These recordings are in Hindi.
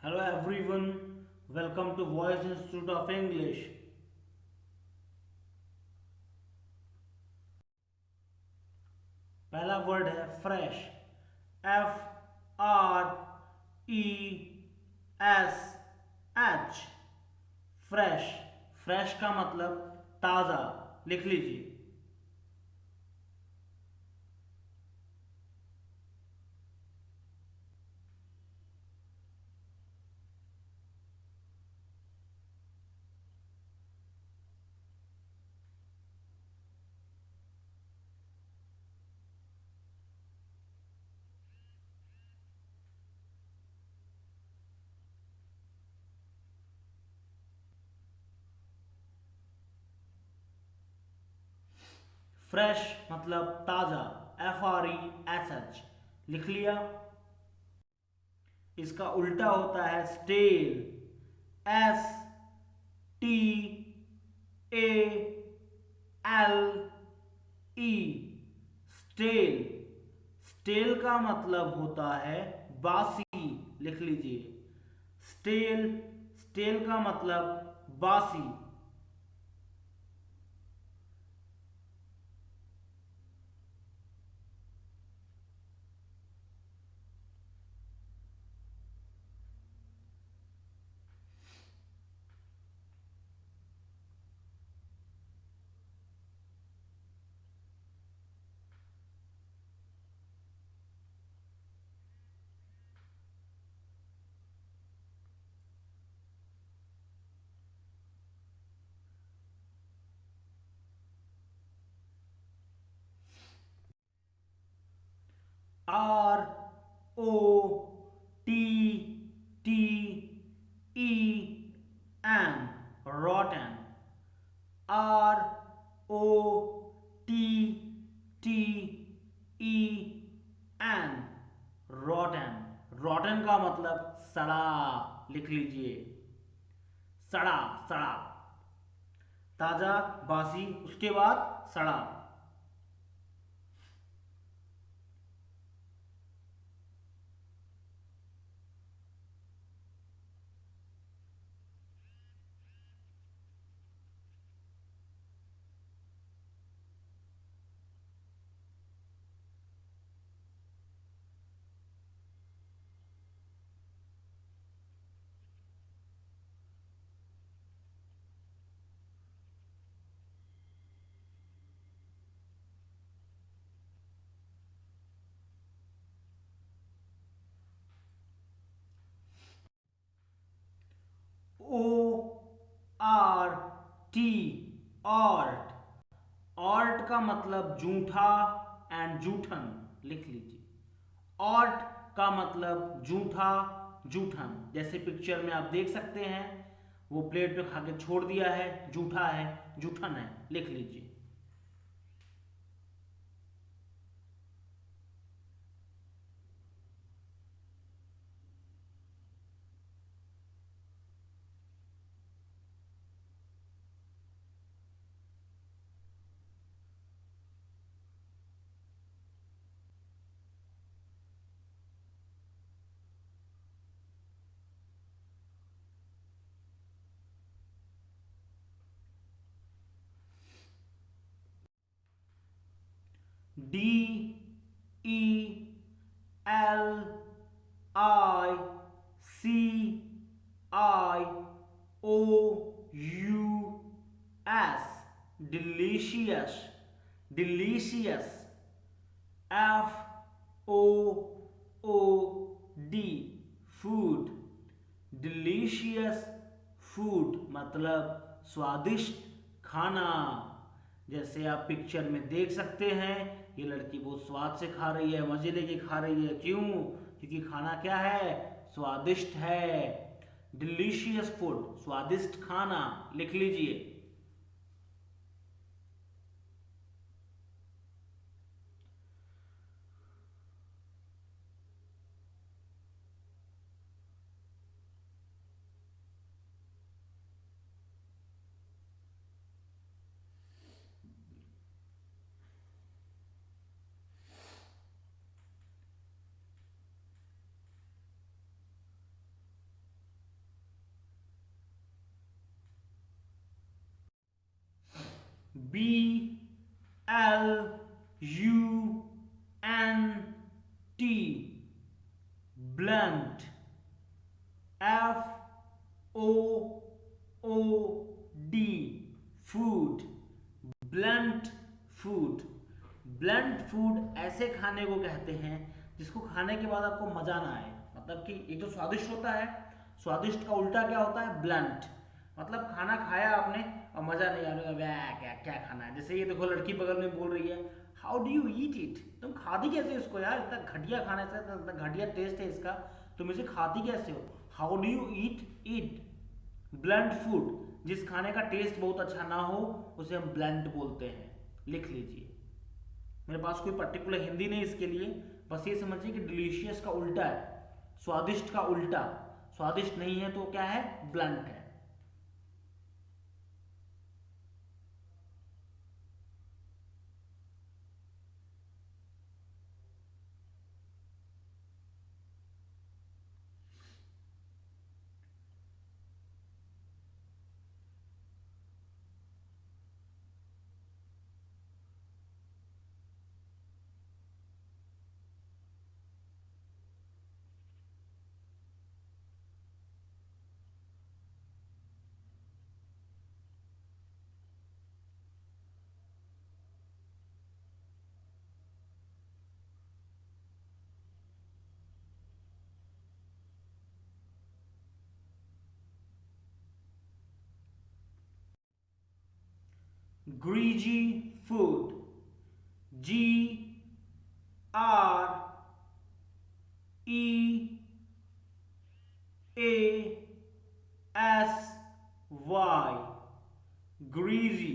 Hello everyone, welcome to Voice Institute of English. पहला वर्ड है फ्रेश. FRESH. फ्रेश. फ्रेश का मतलब ताज़ा. लिख लीजिए. फ्रेश मतलब ताज़ा. FRESH. लिख लिया. इसका उल्टा होता है स्टेल. STALE. स्टेल. स्टेल का मतलब होता है बासी. लिख लीजिए. स्टेल. स्टेल का मतलब बासी. ROTTEN. rotten. ROTTEN. rotten. rotten का मतलब सड़ा. लिख लीजिए. सड़ा. सड़ा. ताजा बासी उसके बाद सड़ा. ORT. ऑर्ट. ऑर्ट का मतलब जूठा एंड जूठन. लिख लीजिए. ऑर्ट का मतलब जूठा जूठन. जैसे पिक्चर में आप देख सकते हैं वो प्लेट पे खा के छोड़ दिया है. जूठा है जूठन है. लिख लीजिए. DELICIOUS. delicious. delicious. FOOD. food. delicious food मतलब स्वादिष्ट खाना. जैसे आप पिक्चर में देख सकते हैं ये लड़की बहुत स्वाद से खा रही है, मजे लेके खा रही है. क्यों? क्योंकि खाना क्या है? स्वादिष्ट है. डिलीशियस फूड स्वादिष्ट खाना. लिख लीजिए. BLUNT, blunt. FOOD, food. Blunt food. Blunt food ऐसे खाने को कहते हैं जिसको खाने के बाद आपको मजा ना आए, मतलब कि एक तो स्वादिष्ट होता है, स्वादिष्ट का उल्टा क्या होता है, ब्लंट। मतलब खाना खाया आपने और मजा नहीं आ रहा, क्या क्या खाना है। जैसे ये देखो लड़की बगल में बोल रही है, how do you eat it, तुम खाती कैसे इसको यार, इतना घटिया खाना है, इतना घटिया टेस्ट है इसका, तुम इसे खाती कैसे हो, how do you eat it. Blunt food, जिस खाने का टेस्ट बहुत अच्छा ना हो उसे हम ब्लंट बोलते हैं। लिख लीजिए, मेरे पास कोई पर्टिकुलर हिंदी नहीं इसके लिए, बस ये समझिए कि डिलीशियस का उल्टा है, स्वादिष्ट का उल्टा। स्वादिष्ट नहीं है तो क्या है, ब्लंट है। greasy food, GREASY, greasy,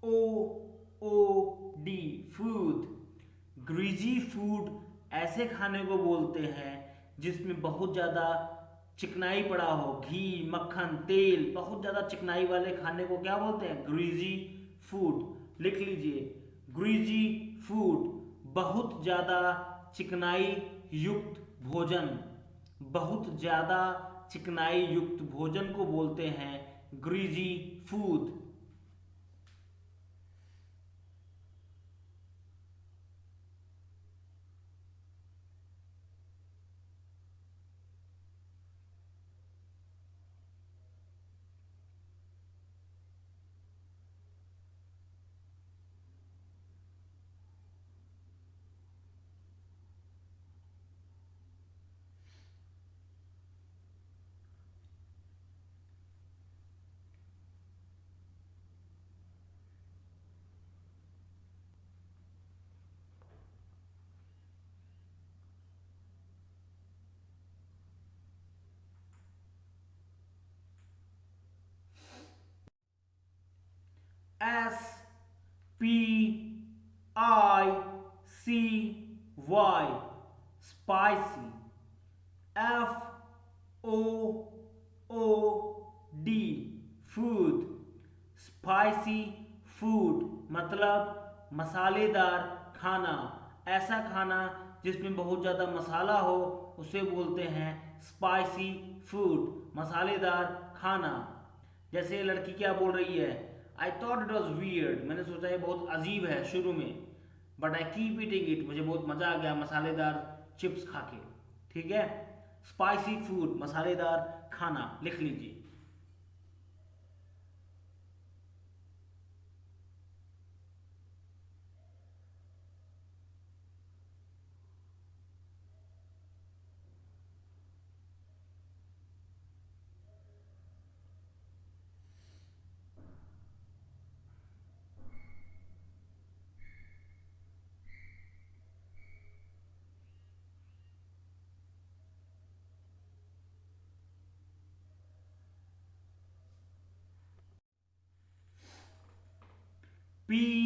FOOD, food। Greasy food ऐसे खाने को बोलते हैं जिसमें बहुत ज़्यादा चिकनाई पड़ा हो, घी मक्खन तेल, बहुत ज़्यादा चिकनाई वाले खाने को क्या बोलते हैं, ग्रीजी फूड। लिख लीजिए, ग्रीजी फूड, बहुत ज़्यादा चिकनाई युक्त भोजन, बहुत ज़्यादा चिकनाई युक्त भोजन को बोलते हैं greasy food. SPICY, spicy। FOOD, food। Spicy food मतलब मसालेदार खाना, ऐसा खाना जिसमें बहुत ज़्यादा मसाला हो उसे बोलते हैं स्पाइसी फूड, मसालेदार खाना। जैसे लड़की क्या बोल रही है, I thought it was weird, मैंने सोचा ये बहुत अजीब है शुरू में, but I keep eating it, मुझे बहुत मज़ा आ गया मसालेदार चिप्स खा के। ठीक है, स्पाइसी फूड, मसालेदार खाना। लिख लीजिए। PUNGENT,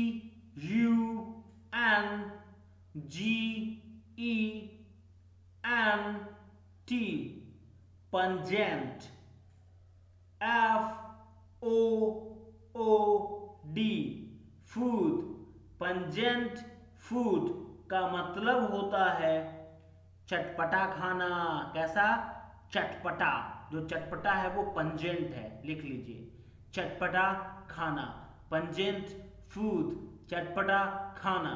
pungent। FOOD, food। Pungent food का मतलब होता है चटपटा खाना। कैसा, चटपटा। जो चटपटा है वो पंजेंट है। लिख लीजिए, चटपटा खाना, पंजेंट फूड, चटपटा खाना।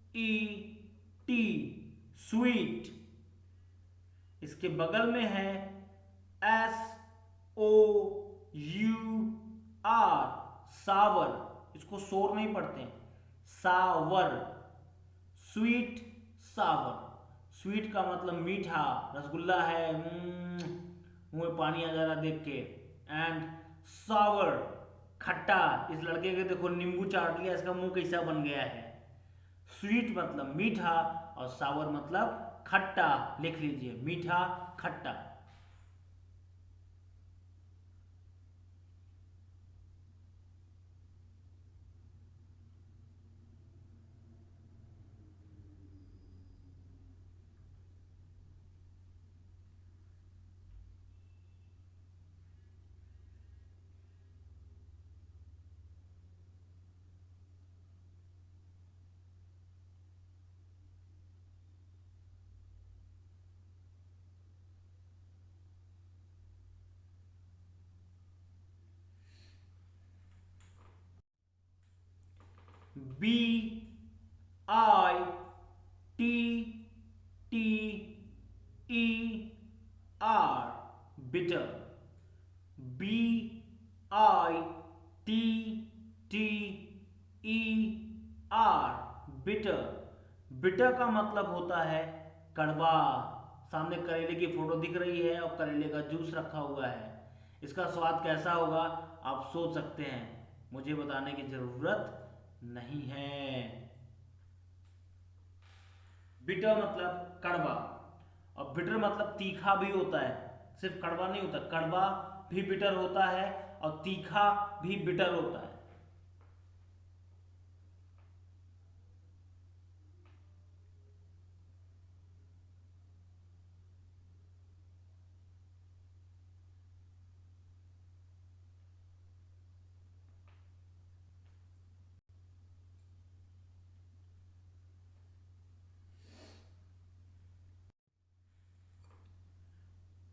SWEET, sweet. इसके बगल में है SOUR, सावर। इसको शोर नहीं पढ़ते हैं, सावर, स्वीट, सावर। स्वीट का मतलब मीठा, रसगुल्ला है, मुंह में पानी आ जा रहा देख के। एंड सावर, खट्टा। इस लड़के के देखो नींबू चाट लिया, इसका मुंह कैसा बन गया है। स्वीट मतलब मीठा और सावर मतलब खट्टा। लिख लीजिए, मीठा खट्टा। BITTER, bitter, BITTER, bitter। Bitter का मतलब होता है कड़वा। सामने करेले की फोटो दिख रही है और करेले का जूस रखा हुआ है। इसका स्वाद कैसा होगा आप सोच सकते हैं, मुझे बताने की जरूरत नहीं है। बिटर मतलब कड़वा, और बिटर मतलब तीखा भी होता है, सिर्फ कड़वा नहीं होता, कड़वा भी बिटर होता है और तीखा भी बिटर होता है।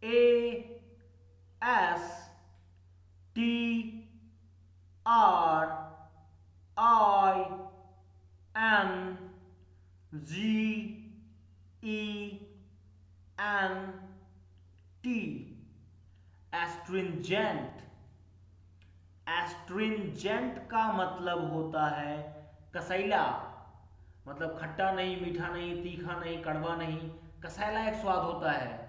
ASTRINGENT, astringent. एस्ट्रिंजेंट का मतलब होता है कसैला। मतलब खट्टा नहीं, मीठा नहीं, तीखा नहीं, कड़वा नहीं, कसैला एक स्वाद होता है।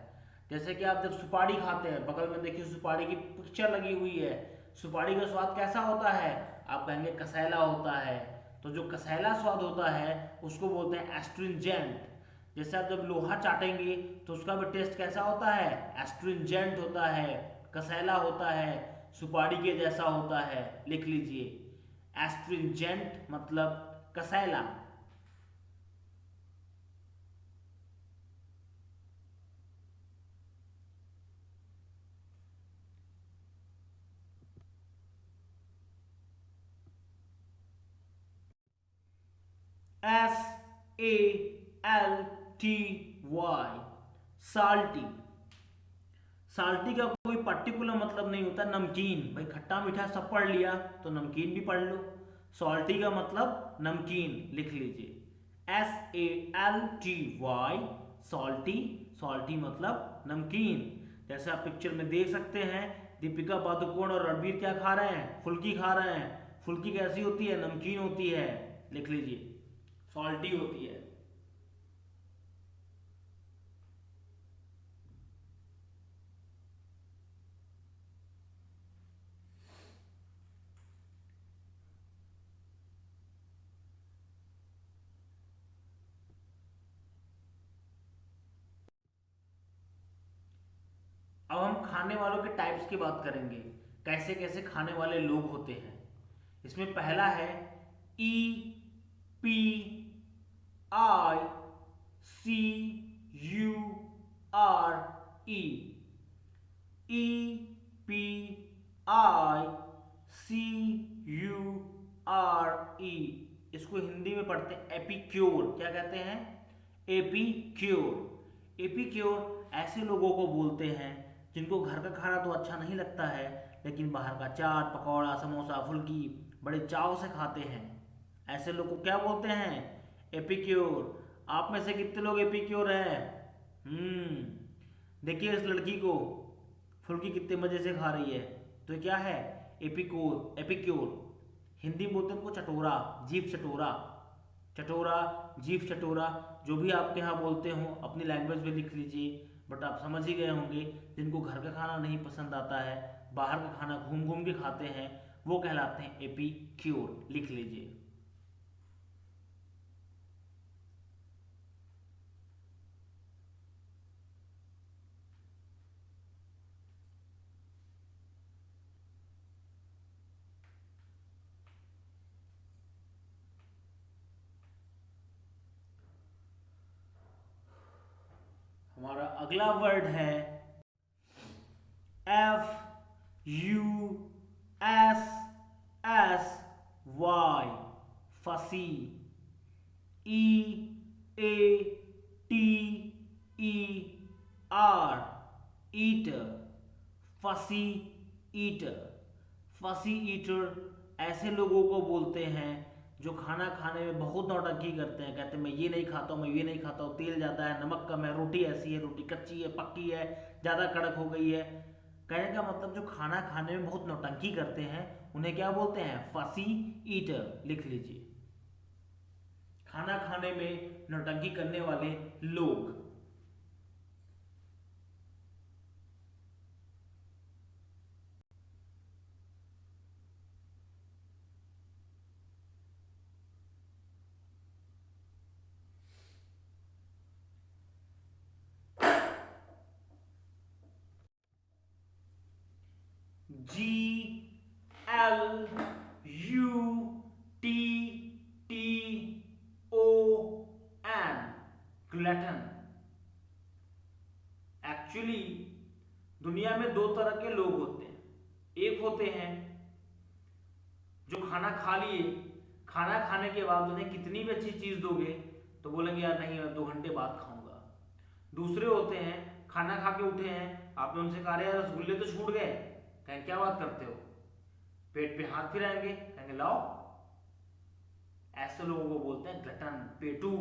जैसे कि आप जब सुपारी खाते हैं, बगल में देखिए सुपारी की पिक्चर लगी हुई है, सुपारी का स्वाद कैसा होता है, आप कहेंगे कसैला होता है। तो जो कसैला स्वाद होता है उसको बोलते हैं एस्ट्रिंजेंट। जैसे आप जब लोहा चाटेंगे तो उसका भी टेस्ट कैसा होता है, एस्ट्रिंजेंट होता है, कसैला होता है, सुपारी के जैसा होता है। लिख लीजिए, एस्ट्रिंजेंट मतलब कसैला। SALTY, salty. साल्टी का कोई पर्टिकुलर मतलब नहीं होता, नमकीन। भाई खट्टा मीठा सब पढ़ लिया तो नमकीन भी पढ़ लो। सॉल्टी का मतलब नमकीन, लिख लीजिए SALTY, सॉल्टी। सॉल्टी मतलब नमकीन। जैसे आप पिक्चर में देख सकते हैं, दीपिका पादुकोण और रणबीर क्या खा रहे हैं, फुल्की खा रहे हैं। फुल्की कैसी होती है, नमकीन होती है। लिख लीजिए, सॉल्टी होती है। अब हम खाने वालों के टाइप्स की बात करेंगे, कैसे कैसे खाने वाले लोग होते हैं। इसमें पहला है EPICURE। EPICURE, इसको हिंदी में पढ़ते हैं एपिक्योर। क्या कहते हैं? एपिक्योर। एपिक्योर ऐसे लोगों को बोलते हैं जिनको घर का खाना तो अच्छा नहीं लगता है, लेकिन बाहर का चाट पकौड़ा समोसा फुल्की बड़े चाव से खाते हैं। ऐसे लोग को क्या बोलते हैं? एपिक्योर। आप में से कितने लोग एपिक्योर हैं? देखिए इस लड़की को, फुल्की कितने मजे से खा रही है, तो क्या है? एपिक्योर। एपिक्योर हिंदी में बोलते हैं उनको चटोरा, जीभ चटोरा। चटोरा, जीभ चटोरा, जो भी आपके यहाँ बोलते हो अपनी लैंग्वेज में लिख लीजिए, बट आप समझ ही गए होंगे जिनको घर का खाना नहीं पसंद आता है, बाहर का खाना घूम घूम के खाते हैं, वो कहलाते हैं एपिक्योर। लिख लीजिए। हमारा अगला वर्ड है FUSSY, फसी। EATER, eater. फसी ईटर। फसी ईटर ऐसे लोगों को बोलते हैं जो खाना खाने में बहुत नौटंकी करते हैं। कहते हैं मैं ये नहीं खाता हूँ, मैं ये नहीं खाता हूँ, तेल ज़्यादा है, नमक कम है, रोटी ऐसी है, रोटी कच्ची है, पक्की है, ज़्यादा कड़क हो गई है। कहने का मतलब जो खाना खाने में बहुत नौटंकी करते हैं उन्हें क्या बोलते हैं? फसी ईटर। लिख लीजिए। खाना खाने में नौटंकी करने वाले लोग। GLUTTON, glutton. एक्चुअली दुनिया में दो तरह के लोग होते हैं। एक होते हैं जो खाना खा लिए, खाना खाने के बाद उन्हें कितनी भी अच्छी चीज दोगे तो बोलेंगे यार नहीं, मैं 2 घंटे बाद खाऊंगा। दूसरे होते हैं खाना खा के उठे हैं, आपने उनसे कहा यार रसगुल्ले तो छूट गए, कहें क्या बात करते हो, पेट पे हाथ फिराएंगे, कहेंगे लाओ। ऐसे लोगों को बोलते हैं ग्लटन, पेटू।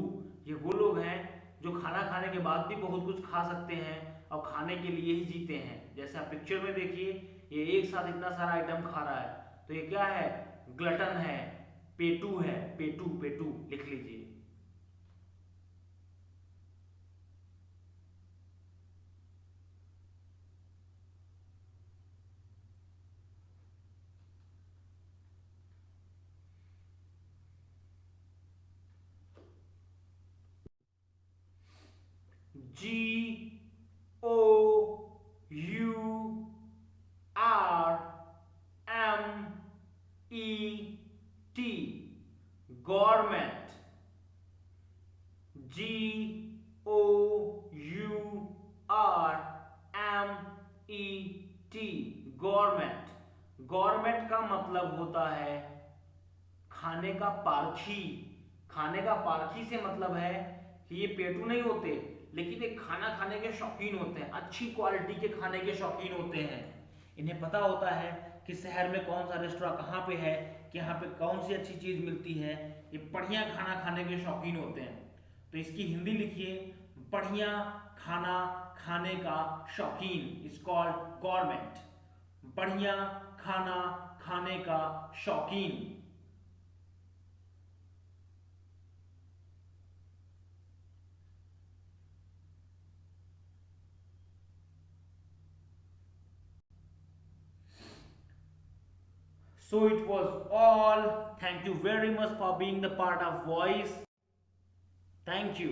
ये वो लोग हैं जो खाना खाने के बाद भी बहुत कुछ खा सकते हैं और खाने के लिए ही जीते हैं। जैसे आप पिक्चर में देखिए, ये एक साथ इतना सारा आइटम खा रहा है, तो ये क्या है? ग्लटन है, पेटू है। पेटू, पेटू लिख लीजिए। GOURMET, government. GOURMET, government. Government का मतलब होता है खाने का पारखी। खाने का पारखी से मतलब है कि ये पेटू नहीं होते, लेकिन ये खाना खाने के शौकीन होते हैं, अच्छी क्वालिटी के खाने के शौकीन होते हैं। इन्हें पता होता है कि शहर में कौन सा रेस्टोरेंट कहाँ पे है, कि यहाँ पे कौन सी अच्छी चीज़ मिलती है। ये बढ़िया खाना खाने के शौकीन होते हैं। तो इसकी हिंदी लिखिए, बढ़िया खाना खाने का शौकीन इज कॉल्ड गवर्नमेंट। बढ़िया खाना खाने का शौकीन। So it was all. Thank you very much for being the part of Voice. Thank you.